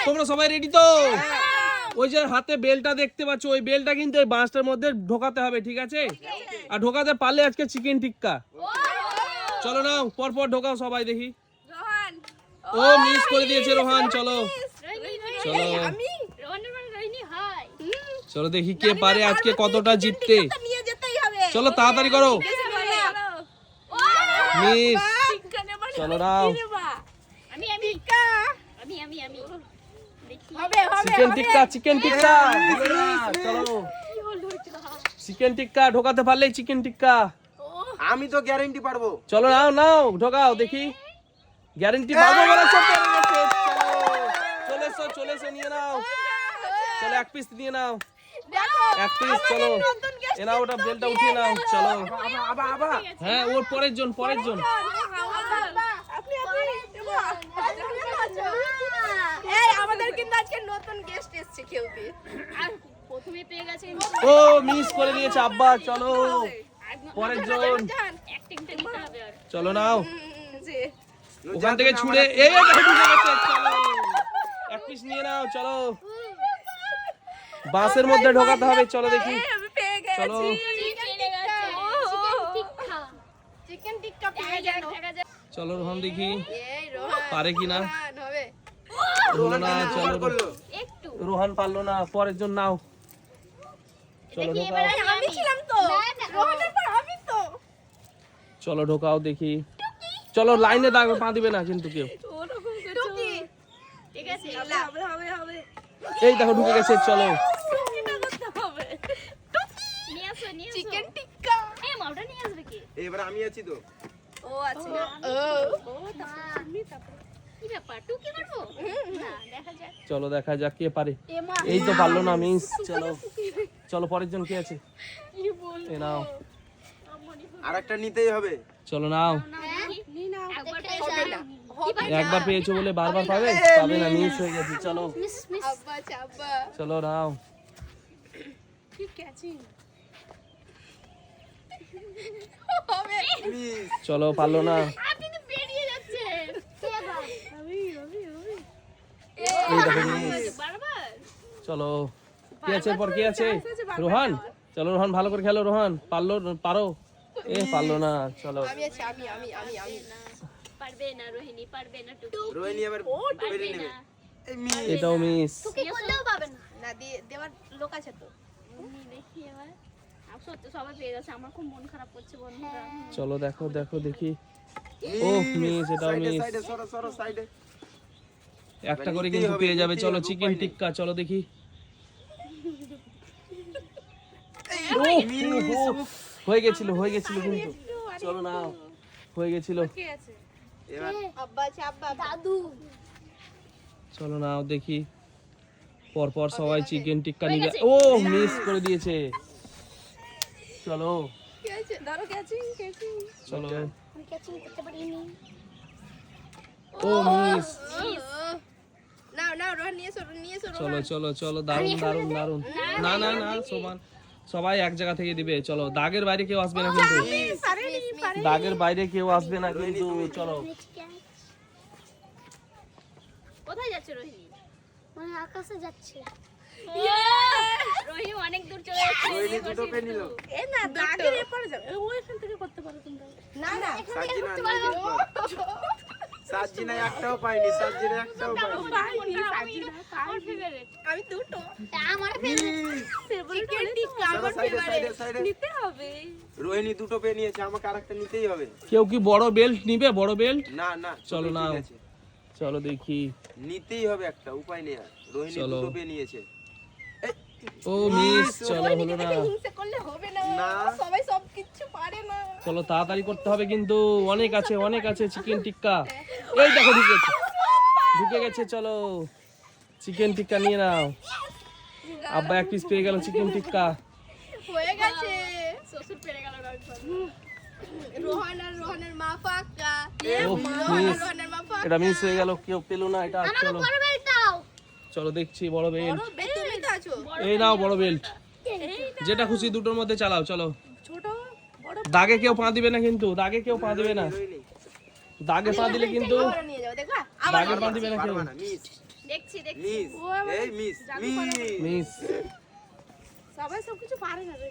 তোমরা সবাই রেডি তো? ওই যে হাতে বেলটা দেখতে পাচ্ছ, ওই বেলটা কিন্তু এই বাঁশটার মধ্যে ঢোকাতে হবে, ঠিক আছে? আর ঢোকাতে পারলে আজকে চিকেন টিক্কা। চলো নাও, পর পর ঢোকাও সবাই দেখি। ও মিস করে দিয়েছে রোহান। চলো চলো চলো দেখি কে পারে আজকে কতটা জিততে। চলো তাড়াতাড়ি করো। মিস চলো নাও। চিকেন টিক্কা চিকেন টিক্কা। চলো চিকেন টিক্কা ঢোকাতে পারলেই চিকেন টিক্কা। আমি তো গ্যারান্টি পারবো। চলো নাও নাও ঢোকাও দেখি। গ্যারান্টি পারবো বলেছো? চলে এসো চলে এসো, নিয়ে নাও। চলো এক পিস নিয়ে নাও, এক পিস। চলো এ নাও, ওটা বেলটা উঠিয়ে নাও। চলো হ্যাঁ, ওর পরের জন পরের জন। আমাদের কিন্তু আজকে নতুন গেস্ট এসেছে খেলতে। আর প্রথমে পেয়ে গেছে। ও মিস করে দিয়েছে আব্বা। চলো পরের জন। চলো নাও, ওখান থেকে ছুড়ে এই ঢুকে গেছে। চলো এক পিস নিয়ে নাও। চলো বাসের মধ্যে ঢোকাতে হবে। চলো দেখি। চলো চিকেন টিক্কা পেয়ে গেছে। চলো রোহন দেখি পারে কিনা। হলো না। চলো রোহন পারলো না, পরের জন নাও। চলো ঢোকাও। আমি ছিলাম তো, রোহনের পর আমি তো। চলো ঢোকাও দেখি। চলো লাইনে দাগ পা দিবে না কিন্তু কেউ। টুকি ঠিক আছে, হবে হবে হবে। এই দেখো ঢুকে গেছে। চলো টুকিটা করতে হবে। টুকি নিয়ে আসো চিকেন টিক্কা। এ মাউটা নিয়ে আসবে কি? এবার আমি আছি তো। ও আছে। ও তুমি তারপর কি ব্যাপার টুকি করবো? না দেখা যাক। চলো দেখা যাক কে পারে। এই তো পারলো না মিস। চলো চলো পরের জন কে আছে? কি বলবো? এ নাও। আরেকটা নিতেই হবে। চলো নাও। নি নাও। একবার একবার পেয়েছো বলে বারবার পাবে? পাবে না, মিস হয়ে গেছে। চলো আব্বা চাব্বা চলো নাও। ঠিক আছে। হবে। মিস। চলো পারলো না। আপনি তো বেরিয়ে যাচ্ছেন। কে ভাই? আমি এই দেখো মিস। বারবার চলো কি আছে এরপর? কি আছে? রোহান। চলো রোহান ভালো করে খেলো। রোহান পারো। এ পারলো না। চলো আমি আছি আমি পারবে না রোহিণী, পারবে না টুকি। রোহিণী আবার বেরিয়ে নেবে। এই মিস। এটাও মিস। টুকি করলেও পাবে না। না দিয়ে দেওয়ার লোক আছে তো। দেখি এবার। সত্যি সবাই পেয়ে যাচ্ছে, আমার খুব মন খারাপ করছে বন্ধুরা। চলো দেখো দেখো দেখি। ও মিস, এটাও মিস। সাইডে সরো সরো সাইডে। একটা করে কিন্তু পেয়ে যাবে। চলো চিকেন টিক্কা। চলো দেখি। হয়ে গেছিল কিন্তু। চলো নাও, হয়ে গেছিল। এবার আব্বা আছে, আব্বা দাদু। চলো নাও দেখি। পরপর সবাই চিকেন টিক্কা নিবে। ও মিস করে দিয়েছে। চলো কে আছে? ধরো ক্যাচিং। চলো। আমি ক্যাচিং করতে পারিনি। ও মিস। নাও রোহন নিয়ে এসো চলো চলো চলো, দারুন। না না না, সবাই এক জায়গা থেকে দিবে। চলো দাগের বাইরে কেউ আসবে না কিন্তু। দাগের বাইরে কেউ আসবে না কিন্তু। চলো কোথায় যাচ্ছে রোহিণী? মানে আকাশে যাচ্ছে। রোহিণী অনেক দূর চলে যাচ্ছে। রোহিণী দুটো পে নিল। এ না দাগের এপারে যাবে। ও এখান থেকে করতে পারো তোমরা। না এখান থেকে করতে পারো। সাজিনা একটাও পাইনি। সাজিনা একটাও পাইনি। আমার ফেভারিট। আমি দুটো। আমার মিস। ফেভারিট টিক্কা আমার ফেভারিট। নিতে হবে। রোহিণী দুটো পে নিয়েছে, আমাকে আরেকটা নিতেই হবে। কেউ কি বড় বেল্ট নিবে? বড় বেল্ট? না না চলো ঠিক নাও। আছে। চলো দেখি। নিতেই হবে একটা, উপায় নেই আর। রোহিণী চলো। দুটো পে নিয়েছে। ও মিস। চলো হলো না। হিংসা করলে হবে না। না। সবাই সব কিছু পারে না। চলো তাড়াতাড়ি করতে হবে কিন্তু। অনেক আছে চিকেন টিক্কা। এই দেখো ঢুকে গেছে। চলো চিকেন টিক্কা নিয়ে নাও। আব্বা এক পিস পেয়ে গেল চিকেন টিক্কা। হয়ে গেছে। শ্বশুর পেরে গেল রোহনের মা পাক্কা। ও মিস। রোহনের মা পাক্কা। এটা মিস হয়ে গেল, কেউ পেলো না এটা। চলো বড় বেল্ট দাও। চলো দেখছি বড় বেল্ট। বড় বেল্ট তুমি তো আছো। এই নাও বড় বেল্ট। যেটা খুশি দুটোর মধ্যে চালাও। চলো ছোট বড় দাগে কেউ পা দিবে না কিন্তু। দাগে কেউ পা দিবে না। রোহিণী দাগে পা দিলে কিন্তু। আবার নিয়ে যাও দেখবা। দাগে পা দিবে না কেউ। পারবা না, মিস। দেখছি মিস ও আমার এই মিস জাদু করে। মিস মিস সবাই সবকিছু পারে না রে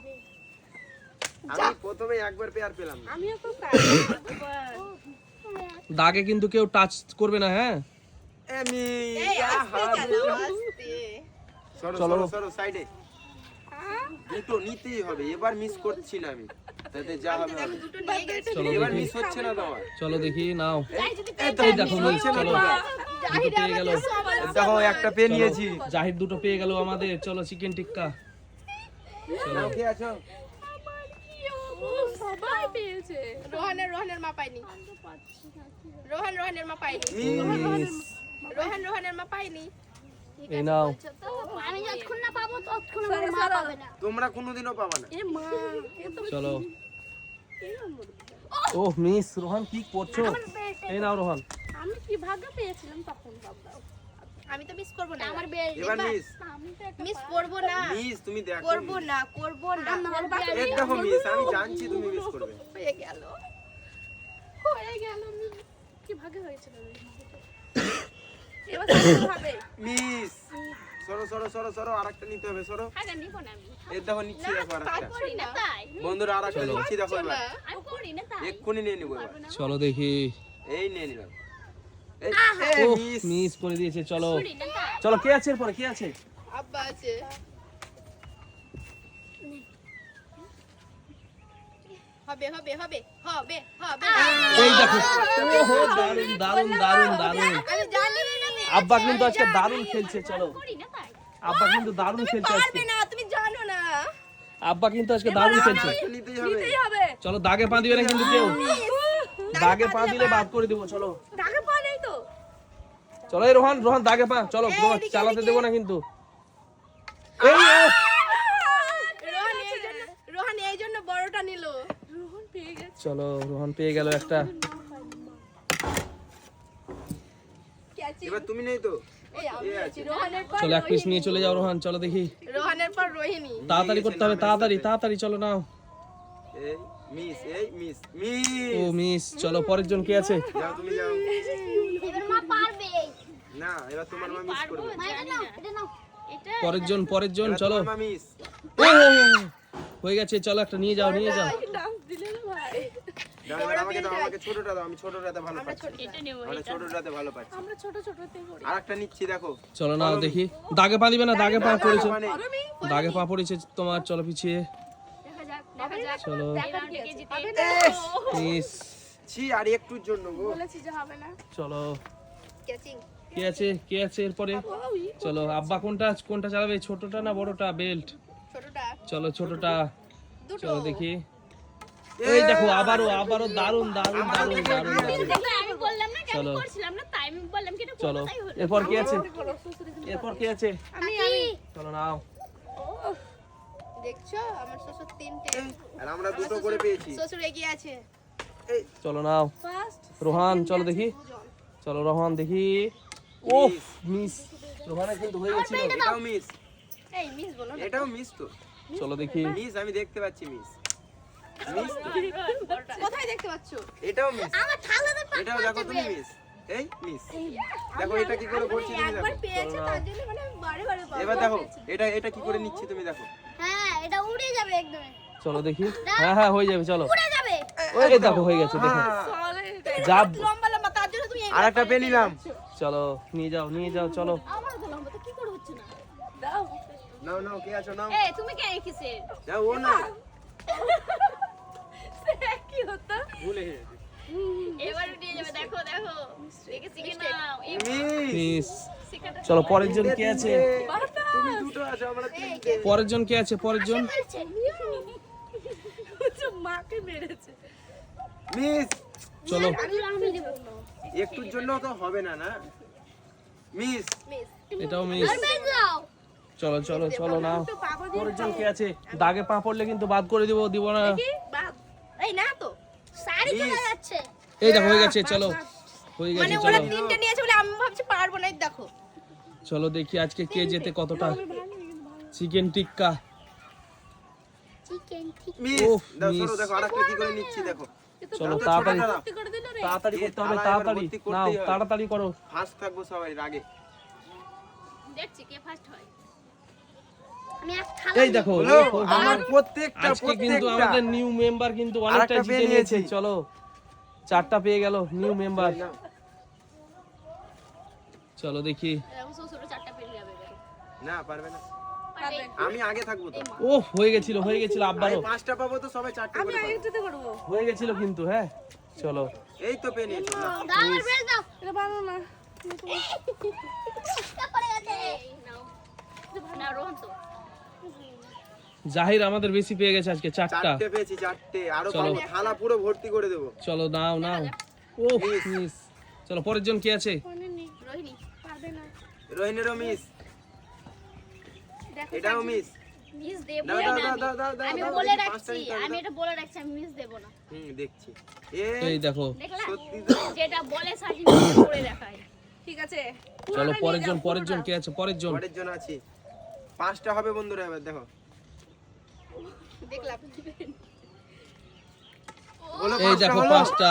আমি প্রথমে একবার পেয়ার পেলাম না। আমিও তো পারি দাগে কিন্তু কেউ টাচ করবে না, হ্যাঁ? এ মিস এই আহা, আস্তে দুটো। কেন আস্তে সরো চলো। সরো সরো সাইডে দুটো নিতেই হবে, এবার মিস করছি না আমি, তাতে যা হবে হবে। দুটো নিয়ে গেছে চলো এবার দেখি, মিস হচ্ছে না তোমার। চলো দেখি, নাও। যাই যদি এই তো এই দেখো miss মিস, হচ্ছে না চলো। তোমার। জাহিদ পেয়ে গেল। আমাদের সবার দেখো একটা পেয়ে চলো, নিয়েছি। জাহিদ দুটো পেয়ে গেল আমাদের। চলো চিকেন টিক্কা। নাও কে আছো? সবাই পেয়েছে রোহানের মা পাইনি রোহানের মা পাইনি মিস রোহানের মা পাইনি এই নাও। আমি যতক্ষণ না পাবো ততক্ষণ আমার মা পাবে না। তোমরা কোনোদিনও পাবা না। এ মা এ তো চলো। ও মিস, রোহান কি করছো? এই নাও রোহান। আমি কি ভাগ্য পেয়েছিলাম তখন বাবা আমি তো মিস করব না আমার বেল্ট এবার মিস আমি তো একটা মিস করব না মিস তুমি দেখো করব miss। না করব না এই দেখো মিস, আমি জানছি তুমি মিস করবে। হয়ে গেল হয়ে গেল কি ভাগ্য হয়েছিল রে এবার সাথে হবে মিস সরো সরো সরো সরো, আরেকটা নিতে হবে, সরো। আগে নিব না আমি এই দেখো নিচ্ছি, দেখো আরেকটা। করি না তাই বন্ধুরা আরেকটা চলো। নিচ্ছি, দেখো এবার। আমি করি না তাই এক্ষুনি নিয়ে নিবো এবার। চলো দেখি। এই নিয়ে নিলাম। এই ও মিস মিস করে দিয়েছে। চলো করি না তাই চলো, কে আছে এরপরে? কে আছে? আব্বা আছে হবে হবে হবে হবে হবে এই দেখো, ওহো দারুন দারুন দারুন দারুন। আমি জানি আব্বা কিন্তু আজকে দারুন খেলছে। চলো, করি না তাই আব্বা কিন্তু দারুন খেলছে আজকে। পারবে না তুমি জানো না আব্বা কিন্তু আজকে দারুন খেলছে। আরেকটা নিতেই হবে। হবে চলো, দাগে পা দিবে না কিন্তু কেউ। দাগে পা দিলে বাদ করে দিব। চলো টাকা পাওয়া নাই তো চলো, এই রোহান রোহান দাগে পা। চলো, তোমার চালাতে দেবো না কিন্তু। এই ও, রোহান এই জন্য বড়টা নিল রোহন পেয়ে গেছে চলো রোহান পেয়ে গেল একটা। এবার তুমি নেই তো? এই আমি এই আছে। রোহানের পর চলো এক পিস নিয়ে চলে যাও রোহান। চলো দেখি, রোহানের পর রোহিণী তাড়াতাড়ি করতে হবে, তাড়াতাড়ি তাড়াতাড়ি। চলো নাও। এই মিস ও মিস। চলো পরের জন কে আছে? যাও তুমি যাও। এবার মা পারবে। না এবার তোমার মা মিস করবে। মা এটা নাও, এটা নাও। এটা পরের জন এবার চলো। তোমার মা মিস। ও, হয়ে গেছে। চলো একটা নিয়ে যাও, নিয়ে যাও। ডান্স দিলে না ভাই দাও এবার আমাকে দাও, আমাকে ছোটটা দাও, আমি ছোটটাতে ভালো পাচ্ছি। এটা নেব মানে ছোটটাতে ভালো পাচ্ছি। আমরা ছোট ছোটতে করি আরেকটা নিচ্ছি, দেখো। চলো নাও দেখি। দাগে পা দিবে না, দাগে পা পড়েছে, মানে দাগে পা পড়েছে তোমার। চলো পিছিয়ে। দেখা যাক চলো এই রাউন্ডে কে জিতে মিস। ছি আর একটুর জন্য গো। বলেছি যে হবে না চলো ক্যাচিং কে আছে? কে আছে এরপরে? চলো আব্বা কোনটা কোনটা চালাবে? ছোটটা না বড়টা? বেল্ট। ছোটটা চলো ছোটটা। দুটো চলো দেখি। এই দেখো আবারও আবারও দারুন দারুন দারুন দারুন দারুন। দেখলে আমি বললাম না কেন চলো। করছিলাম না তাই আমি বললাম কি এটা চলো কোথায় হলো এরপর কে আছে? এরপর কে আছে? আমি চলো নাও। দেখছো আমার শ্বশুর তিনটে আর আমরা দুটো করে পেয়েছি। শ্বশুর এগিয়ে আছে চলো নাও। ফার্স্ট রোহান চলো দেখি। চলো রোহান দেখি। ও মিস। রোহানের কিন্তু হয়ে গেছিল। এটাও মিস, এই মিস বলো না এটাও মিস তো। চলো দেখি। মিস আমি দেখতে পাচ্ছি, মিস মিস তো। কোথায় দেখতে পাচ্ছো এটাও মিস, আমার থালাতে এটাও দেখো তুমি মিস। এই মিস, দেখো এটা কি করে করছি তুমি একবার দেখো। পেয়েছে তার জন্য মানে বারে বারে পাবো। এবার দেখো এটা এটা কি করে নিচ্ছি তুমি দেখো। হ্যাঁ, এটা উড়ে যাবে একদম। চলো দেখি। হ্যাঁ হ্যাঁ হয়ে যাবে। চলো উড়ে যাবে। এই দেখো হয়ে গেছে। দেখো যা। লম্বা লম্বা তার জন্য তুমি আর একটা পেয়ে নিলাম। চলো নিয়ে যাও, নিয়ে যাও। চলো আমার তো লম্বা তো কি করে হচ্ছে না দাও নাও নাও, কে আছো নাও। এই তুমি কে কিসে যাও ও না, কি হতো ভুলে গেছি। এবার নিয়ে যাবে দেখো দেখো দেখেছি কি না এই মিস মিস। শিকাটা চলো পরের জন কে আছে? তুমি দুটো আছো, আমরা তিনটে। পরের জন কে আছে? পরের জন। মাকে মেরেছে মিস চলো আমি দেব। একটুর জন্য তো হবে না না। মিস এটাও মিস। বেল্ট দাও। চলো চলো চলো নাও। তো পাগল পরের জন কে আছে? দাগে পা পড়লে কিন্তু বাদ করে দিব, দিব না। বাদ এই না তো শাড়ি চলে যাচ্ছে। এই দেখো হয়ে গেছে। চলো হয়ে মানে গেছে। ওরা চলো তিনটে নিয়েছে বলে আমি ভাবছি পারবো না এই দেখো চলো দেখি আজকে কে যেতে কতটা। চিকেন টিক্কা। চিকেন ঠিক। মিস উফ, দাও মিস। সরো, দেখো আরেকটা কি করে নিচ্ছি দেখো। চলো দাও তো, তাড়াতাড়ি ছোটটা দাও। করে দিল রে তাড়াতাড়ি এ, করতে হবে, তারা এবার তাড়াতাড়ি ভর্তি নাও, করতেই হবে। তাড়াতাড়ি করো। ফার্স্ট থাকবো সবাই আগে। দেখছি কে ফার্স্ট হয়। আমি এক থালা এই দেখো হলো আমার প্রত্যেকটা আজকে কিন্তু আমাদের নিউ মেম্বার কিন্তু অনেকটা আরেকটা জিতে পেয়ে নিয়েছে। নিয়েছি। চলো 4টা পেয়ে গেল নিউ মেম্বার। চলো দেখি। এরকম ছোট 4টা পেরে যাবে এবারে। না পারবে না, পারবে। আমি আগে থাকবো তো। ও হয়ে গেছিল আব্বারও আমি 5টা পাবো তো সবাই 4টে করে পাবো। হয়ে গেছিল কিন্তু। হ্যাঁ চলো এই তো পেয়ে নিয়েছি না। দাও আমার বেশ দাও এটা বানো না। টা পড়ে গেছে এই নাও। না রোহন তো। জাহির আমাদের বেশি পেয়ে গেছে আজকে 4টা। 4টে পেয়েছি 4টে, আরো চলো। পাবো, থালা পুরো ভর্তি করে দেবো। চলো নাও ও মিস। চলো পরের জন কে আছে? রোহিণী। পারবে না। রোহিণীরও মিস, এটাও মিস। মিস দেব দাও, না দাও, আমি। দাও, দাও, দাও, আমি দাও, বলে দেখি রাখছি, পাঁচটা নিতে হবে, আমি দাও। এটা বলে রাখছি আমি মিস দেব না। দেখছি। এই দেখো। দেখলা? সত্যি তো। যেটা বলে সাজিন করে দেখায়। ঠিক আছে। চলো পরের জন কে আছে? পরের জন পরের জন আছি। 5টা হবে বন্ধুরা, এবার দেখো। দেখলাম। বলো এই 5টা দেখো হলো? 5টা।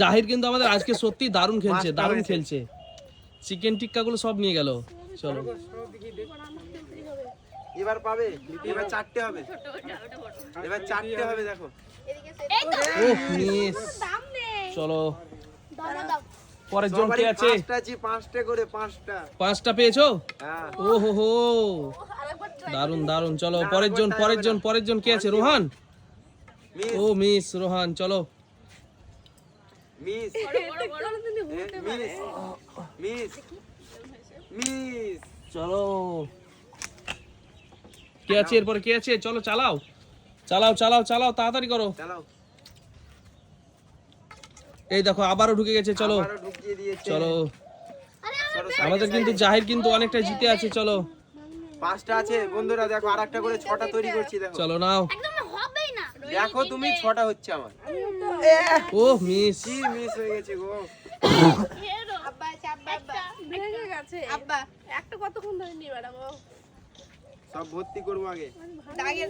জাহির কিন্তু আমাদের আজকে সত্যি দারুণ খেলছে, 5টা দারুণ হয়েছে। খেলছে। চিকেন টিক্কা গুলো সব নিয়ে গেল। চলো এবার পাবে, এবার 4টে হবে, ওটা বড়। এবার 4টে হবে দেখো। এই তো ও মিস। দাম নেই। চলো দাও দাও পরের জন কে সবারই আছে? 5টা আছে, 5টে করে 5টা। 5টা পেয়েছো? হ্যাঁ ও হো দারুণ দারুণ। চলো পরের জন কে আছে? রোহান। মিস, ও মিস রোহান। চলো মিস, বড় মিস, মিস, মিস। চলো কে আছে এরপরে? কে আছে? চলো চালাও তাড়াতাড়ি করো। চালাও। এই দেখো আবারও ঢুকে গেছে। চলো আবারও ঢুকিয়ে দিয়েছে। চলো সরো, আমাদের কিন্তু জাহির কিন্তু অনেকটা জিতে আছে। চলো 5টা আছে বন্ধুরা, দেখো আরেকটা করে 6টা তৈরি করছি দেখো। চলো নাও। একদম হবেই না দেখো তুমি 6টা হচ্ছে আমার। ও মিস। কি মিস হয়ে গেছে গো। হেরো। আব্বা আছে, আব্বা আব্বা। ভেঙে গেছে। আব্বা একটা কতক্ষণ ধরে নিয়ে বেড়াবো? সব ভর্তি করবো আগে।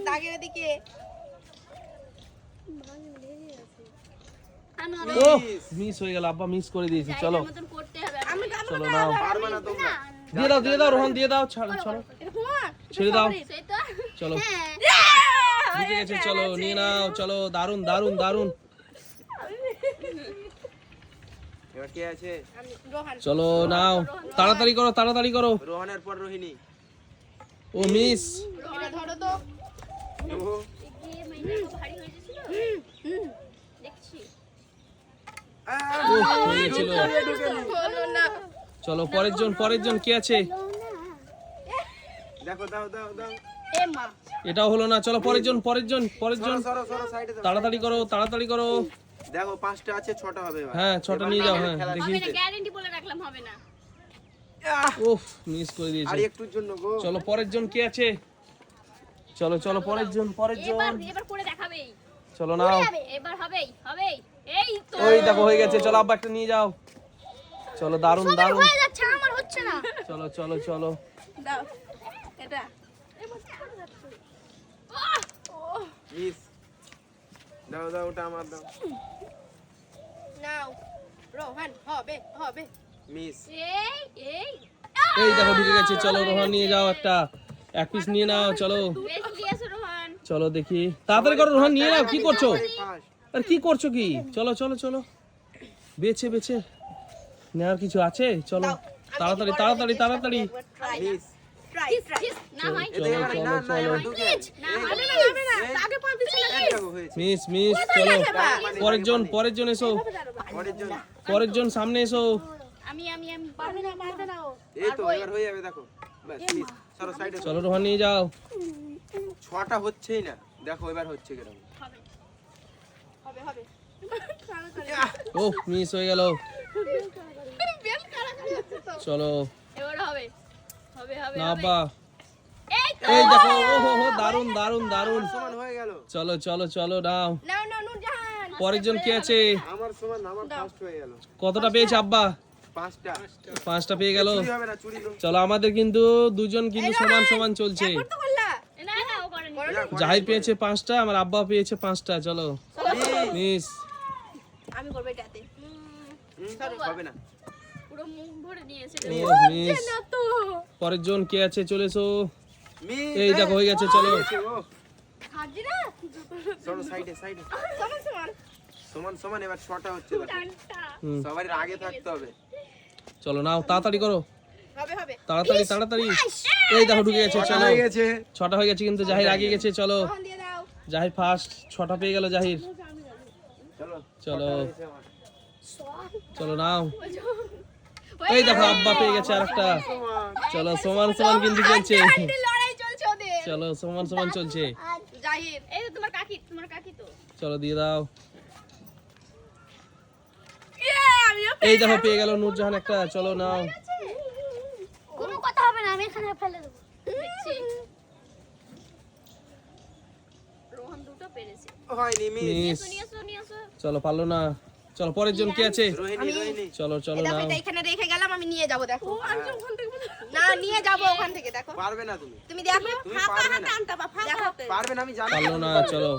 দাগের দিকে। আনো ও মিস হয়ে গেল। আব্বা মিস করে দিয়েছি। চলো মতন করতে হবে। আমি চলো নাও। পারবে না তোমরা। দিয়ে দাও রোহন, দিয়ে দাও। ছাড়ো ছেড়ে দাও। সেই তো চলো হ্যাঁ জিতে গেছে। চলো নিয়ে নাও। চলো দারুণ দারুণ দারুণ। এবার কে আছে? রোহান। চলো নাও তাড়াতাড়ি করো। রোহনের পর রোহিণী। ও মিস। এটা ধরো তো। ও, এই মেয়েটা ভারী হয়ে গেছিল। দেখছি। ও হয়ে গেছিল। হলো না। চলো পরের জন কে আছে? দেখো, দাও, দাও, দাও। এ মা। এটাও হলো না। চলো পরের জন সরো সাইডে দাও। তাড়াতাড়ি করো। দেখো 5টা আছে, 6টা হবে এবার। হ্যাঁ 6টা নিয়ে যাও। হ্যাঁ খেলা দেখি। হবে না, গ্যারান্টি বলে রাখলাম হবে না। উফ মিস করে আর দিয়েছে। একটুর জন্য গো। চলো পরের জন কে আছে? চলো পরের জন এবার করে দেখাবেই। চলো নাও। এবার হবেই। এই তো। ওই দেখো হয়ে গেছে। চলো আব্বা একটা নিয়ে যাও। চলো দারুণ দারুণ। হয়ে যাচ্ছে আমার হচ্ছে না চলো দাও। এটা। মিস। দাও, দাও, ওটা আমার দাও। নাও। রোহান হবে। মিস। এই এই দেখো ঢুকে গেছে। চলো রোহান নিয়ে যাও একটা। এক পিস নিয়ে নাও। চলো বেশ দিয়েছো রোহন। চলো দেখি। তাড়াতাড়ি করো রোহান, নিয়ে নাও। কি করছো? ফার্স্ট। আর কি করছো কি? চলো বেছে নেওয়ার কিছু আছে? চলো তাড়াতাড়ি। মিস। ট্রাই। না হয়। এতে এবার না, না, এবার ঢুকে। না হবে না। আগে পা দিছিল না। এই দেখো হয়েছে। মিস। চলো পরের জন এসো। পরের জন। সামনে এসো। আমি পারবে না ও। এই তো এবার হয়ে যাবে দেখো। ব্যাস মিস। সরো সাইডে। চলো রোহান নিয়ে যাও। 6টা হচ্ছেই না। দেখো এবার হচ্ছে কিরকম। হবে। ও মিস হয়ে গেল। চলো এবার হবে না আব্বা। এই তো। এই দেখো ও দারুণ। সমান হয়ে গেল। চলো নাও। নাও নুরজাহান। পরের জন কে আছে? আমার সমান, আমার ফার্স্ট হয়ে গেল। কতটা পেয়েছে আব্বা? 5টা। 5টা পেয়ে গেল। চুরি হবে না, চুরি তো। চলো আমাদের কিন্তু দুজন কিন্তু সমান চলছে। তো করলা। না ও করেনি। জাহির পেয়েছে 5টা, আমার আব্বা পেয়েছে 5টা। চলো মিস। আমি করব এটাতে। হবে না। পুরো মুখ ভরে নিয়েছে। ও মিস। না তো। পরের জন কে আছে, চলে এসো। মিস এই দেখো হয়ে গেছে, চলো। হাজি না চলো সাইডে সাইডে সমান সমান সমান সমান। এবার ছটা হচ্ছে দেখো। টানটা হুম, সবার আগে থাকতে হবে। চলো নাও, তাড়াতাড়ি করো, হবে হবে তাড়াতাড়ি তাড়াতাড়ি। এই দেখো ঢুকে গেছে, ছটা চলো। হয়ে গেছে। 6টা হয়ে গেছে, কিন্তু জাহির আগে গেছে। চলো, তখন দিয়ে দাও জাহির ফার্স্ট, 6টা পেয়ে গেল জাহির। চলো চলো। ছটা হয়েছে আমার। চলো নাও। এই দেখো আব্বা পেয়ে গেছে আরেকটা। চলো সমান সমান কিন্তু চলছে। লড়াই চলছে ওদের চলো সমান সমান চলছে। জাহির এই তো তোমার কাকি তো চলো দিয়ে দাও। আমিও এই দেখো পেয়ে গেল নূরজাহান একটা। চলো নাও। কোনো কথা হবে না, আমি এখানে ফেলে দেবো। দেখছি রোহন দুটো পেরেছে হয়নি মিস। মিস। নিয়ে আসো চলো পারলো না। চলো পরের জন কে আছে? রোহিণী রোহিণী চলো চলো দেখো নাও। এটা এখানে রেখে গেলাম, আমি নিয়ে যাব দেখো না নিয়ে যাব ওখান থেকে দেখো পারবে না তুমি। তুমি দেখো তুমি পারবে না। দেখো পারবে না আমি জানি। পারলো না। চলো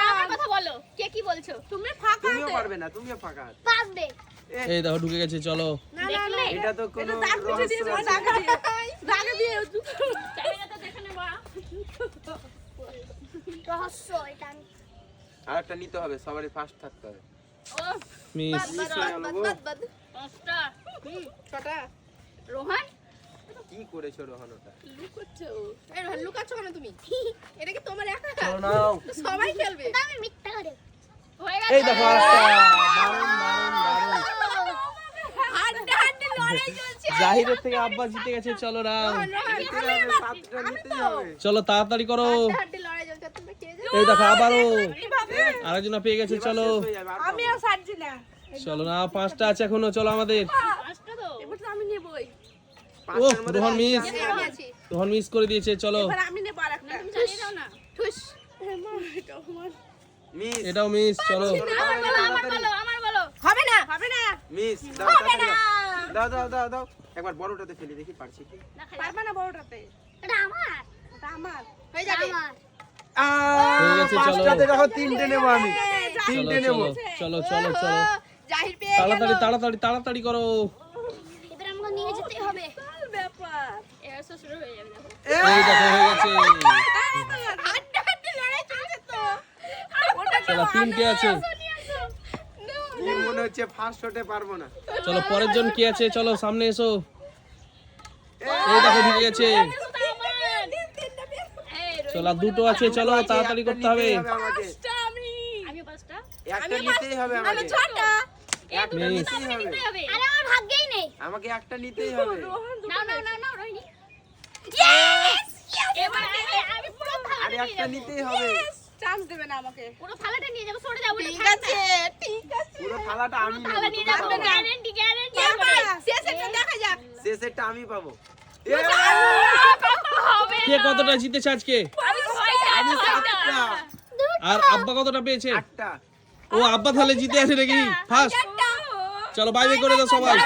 আর আমার কথা বলো, কে কি বলছো? তুমি ফাঁকা তুমিও পারবে না, তুমিও ফাঁকা হাতে। পারবে। এই দেখো ঢুকে গেছে। চলো না না না এটা তো কোনো কিছু দিয়ে রহস্য আছে। জায়গা দিয়ে ক্যামেরাটা দেখে নেবা। রহস্য এটা আমি আরেকটা নিতে হবে, সবারই ফার্স্ট থাকতে হবে। ও মিস। মিস হয়ে গেল গো। পাঁচটা ছটা রোহন কি করেছো রোহন ওটা? লুকোচ্ছো এই লুকাচ্ছ কেন তুমি এটা কি তোমার একা চলো নাও। সবাই খেলবে এটা আমি মিথ্যা করে হয়ে গেছে। এই দেখো আরেকটা। দারুণ দারুণ দারুণ। হাড্ডে হাড্ডে লড়াই চলছে জাহিরের থেকে আব্বা জিতে গেছে। চলো নাও। নিতে হবে, সাতটা নিতেই হবে। চলো তাড়াতাড়ি করো। হাড্ডে লড়াই চলছে তোমরা কে যাও এই দেখো আবারও কিভাবে আরেকজন পেয়ে গেছে। এবার চলো শেষ হয়ে যাবে, আর পাবো না। ছাড়ছি না চলো না, 5টা আছে এখনো। চলো আমাদের। পাঁচটা তো এবার তো আমি নেবই ও পাঁচটার মধ্যে রোহন মিস। আমি আছি রোহন মিস করে দিয়েছে। চলো এবার আমি নেব আরেকটা তুমি চালিয়ে দাও না। ঠুস মা এটা আমার মিস। এটাও মিস। চলো আমার বলো হবে না হবে না মিস দাও তাড়াতাড়ি দাও দাও দাও দাও। একবার বড়টাতে ফেলি দেখি পারছি কি। না খাই পারবে না বড়টাতে এটা আমার এটা আমার হয়ে যাবে আমার হয়ে গেছে, চলো। পাঁচটাতে দেখো, তিনটে নেবো আমি। চলো তিনটে চলো নেবো। চলো চলো চলো। জাহির পেয়ে তাড়াতাড়ি তাড়াতাড়ি তাড়াতাড়ি করো। এবার আমাকে নিয়ে যেতেই হবে। ব্যাপার এর শ্বশুর হয়ে যাবে দেখো। এই দেখো হয়ে গেছে। হাড্ডে হাড্ডে লড়াই চলছে তো চলো 3 আছে। কি মনে হচ্ছে ফার্স্ট হতে পারবো না। চলো পরের জন কি আছে? চলো সামনে এসো। এই দেখো ঢুকে গেছে। চলো আর 2টো আছে। চলো তাড়াতাড়ি করতে হবে। একটা নিতেই আমাকে। আমি পাঁচটা একটা নিতেই হবে আমাকে। ছটা একটা মিস। নিতেই হবে। হবে। আরে আমার ভাগ্যেই নেই। আমাকে একটা নিতেই হবে। নাও রোহিণী। এবার আমি পুরো আরে একটা নিতেই হবে। চান্স দেবে না আমাকে পুরো থালাটা নিয়ে যাবো, সরে যাবো। ঠিক আছে ঠিক আছে পুরো থালাটা আমি নেবো। থালা নিয়ে তোমরা যাবো, পাবো না। গ্যারান্টি শেষ একটা দেখা যাক শেষেরটা আমি পাবো। হবে। কে কতটা জিতেছে আজকে? আমি ছয়টা। আমি সাতটা। আর আব্বা কতটা পেয়েছে? আটটা। ও আব্বা তাহলে জিতে আছে নাকি ফার্স্ট? চলো বাই বাই করে দাও সবাই।